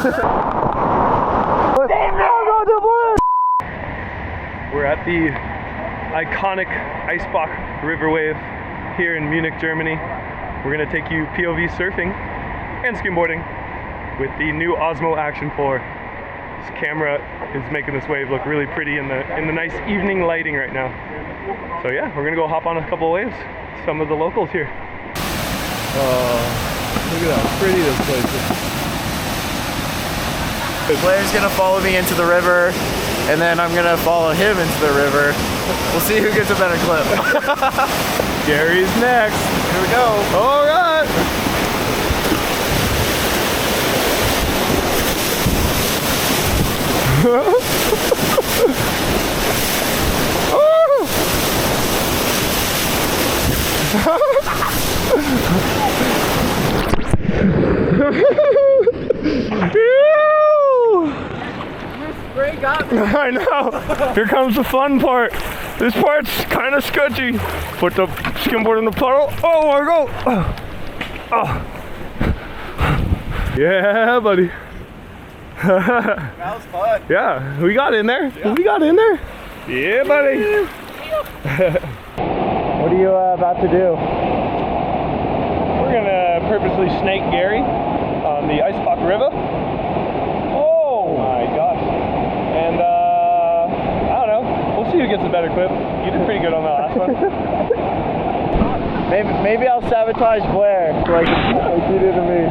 We're at the iconic Eisbach River wave here in Munich, Germany. We're gonna take you POV surfing and skimboarding with the new Osmo Action 4. This camera is making this wave look really pretty in the nice evening lighting right now. So yeah, we're gonna go hop on a couple of waves. Some of the locals here. Oh, look at how pretty this place is. Blair's gonna follow me into the river, and then I'm gonna follow him into the river. We'll see who gets a better clip. Gary's next. Here we go. All right. I know. Here comes the fun part. This part's kind of sketchy. Put the skimboard in the puddle. Oh, I go. Oh. Yeah, buddy. That was fun. Yeah, we got in there. Yeah. We got in there. Yeah, buddy. What are you about to do? We're gonna purposely snake Gary on the Eisbach River. Oh my gosh. And I don't know. We'll see who gets a better clip. You did pretty good on that last one. Maybe I'll sabotage Blair like he did to me.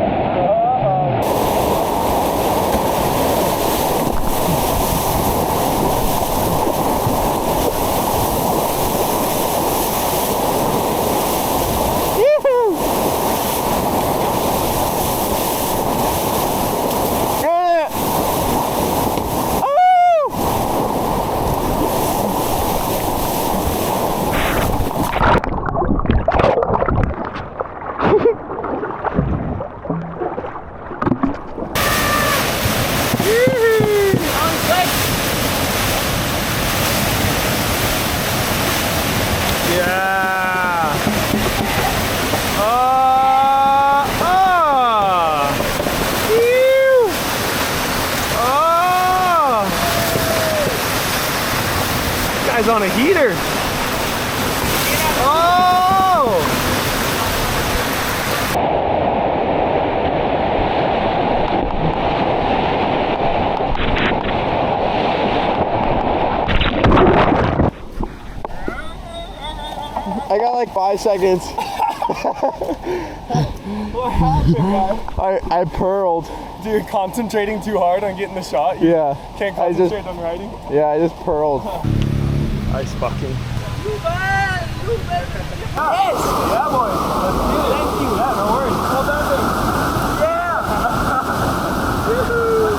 Guy's on a heater. Oh! I got like 5 seconds. What happened, guy? I pearled. Dude, concentrating too hard on getting the shot. You can't concentrate on riding. Yeah, I just pearled. Eisbaching. Yes! Yeah, boy. Let's do it. Thank you. Yeah, no worries. Hold that thing. Yeah! Woohoo!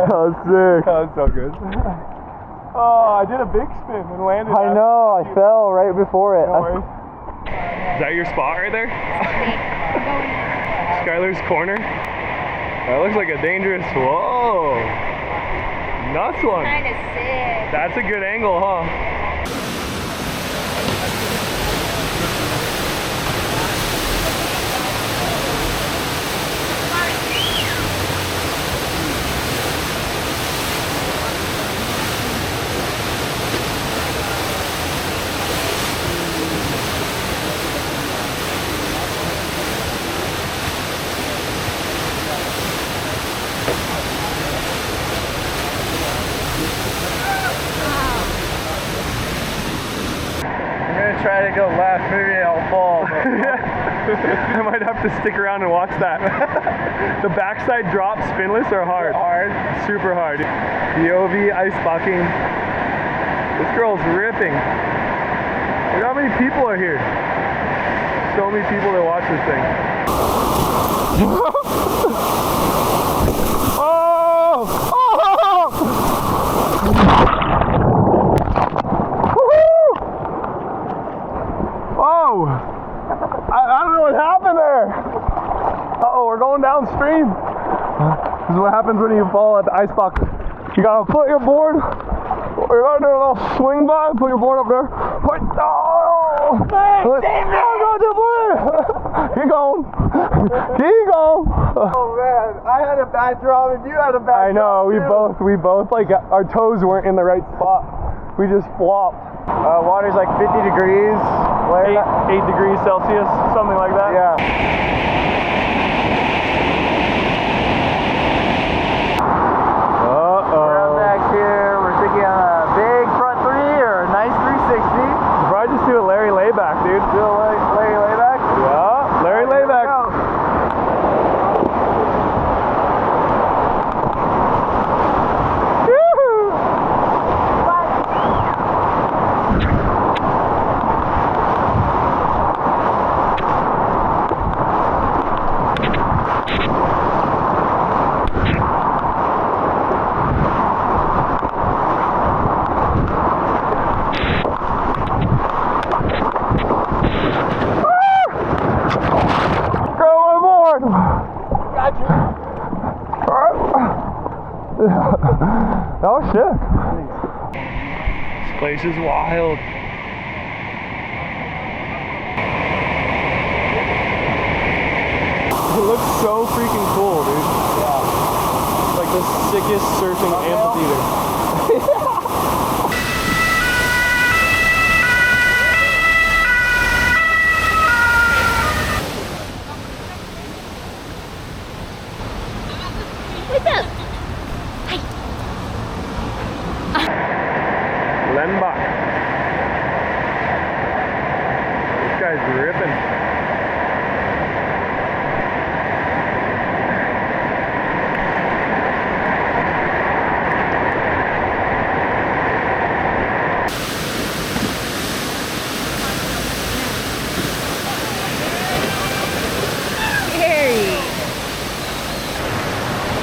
That was sick. That was so good. Oh, I did a big spin and landed. I know, I fell right before it. No worries. Is that your spot right there? Skylar's corner. That looks like a dangerous. Whoa. Nuts one. Kind of sick. That's a good angle, huh? Try to go left, maybe I'll fall. I might have to stick around and watch that. The backside drops spinless are hard. Super hard. POV Eisbaching. This girl's ripping. Look how many people are here. So many people that watch this thing. Oh! Oh! downstream. This is what happens when you fall at the Eisbach. You gotta put your board, you gotta do a little swing by, put your board up there. Keep going. Keep going. Oh man, I had a bad drop and you had a bad I know, drop we both like our toes weren't in the right spot. We just flopped. Water's like 50 degrees. 8 degrees Celsius, something like that. Yeah. Do a Larry layback, dude. Do a Larry layback? Yeah, Larry layback. Oh shit. This place is wild. It looks so freaking cool, dude. Yeah. Like the sickest surfing amphitheater. This guy's ripping.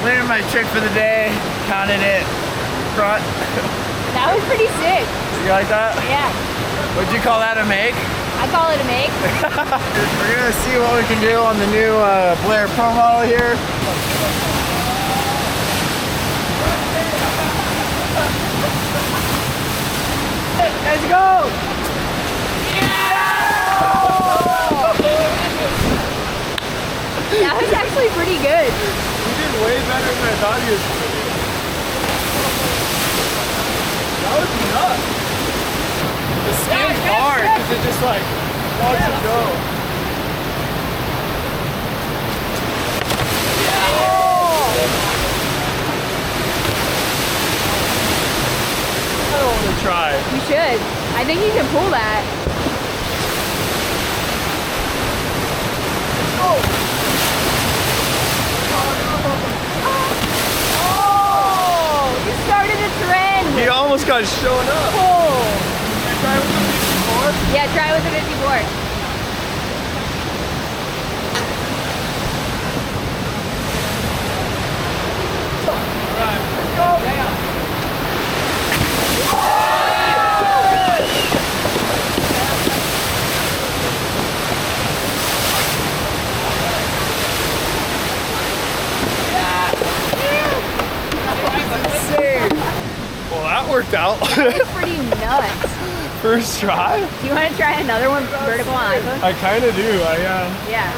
Cleared my trick for the day, counted it front. That was pretty sick. You like that? Yeah. Would you call that a make? I call it a make. We're gonna see what we can do on the new Blair Pro model here. Let's go! That was actually pretty good. You did way better than I thought you was going to do. That was nuts. The skin's hard because it just like wants to go. I don't want to try. You should. I think you can pull that. Oh! You started a trend. He almost got shown up. Oh. Try with the 54? Yeah, try with the 54. Alright, let's go. Well, that worked out. That's pretty nuts. First try? Do you want to try another one vertical on iPhone? I kind of do. Yeah.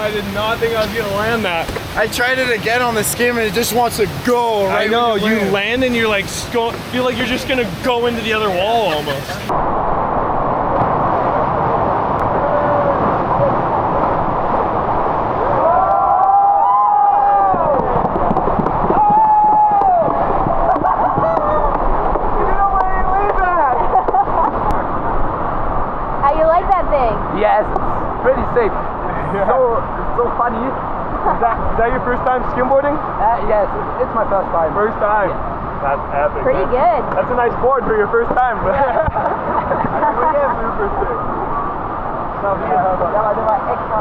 I did not think I was going to land that. I tried it again on the skim and it just wants to go right. I know, when you land and you're like, feel like you're just going to go into the other wall almost. Yes, it's pretty safe. Yeah. So funny. Is that your first time skimboarding? Yes, it's my first time. First time? Yes. That's epic. Pretty good. That's a nice board for your first time. Yeah. Super sick. Ja, det var extra.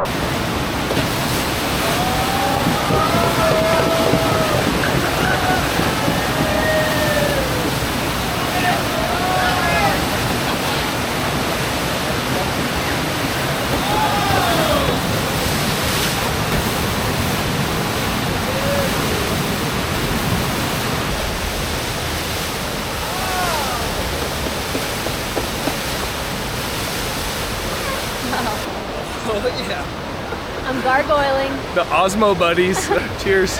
I'm gargoyling. The Osmo buddies. Cheers.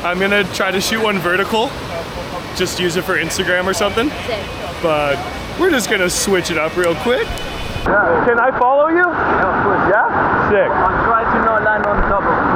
I'm gonna try to shoot one vertical. Just use it for Instagram or something. Sick. But we're just gonna switch it up real quick. Can I follow you? Yeah, of course. Yeah? Sick. I'll try to not land on top of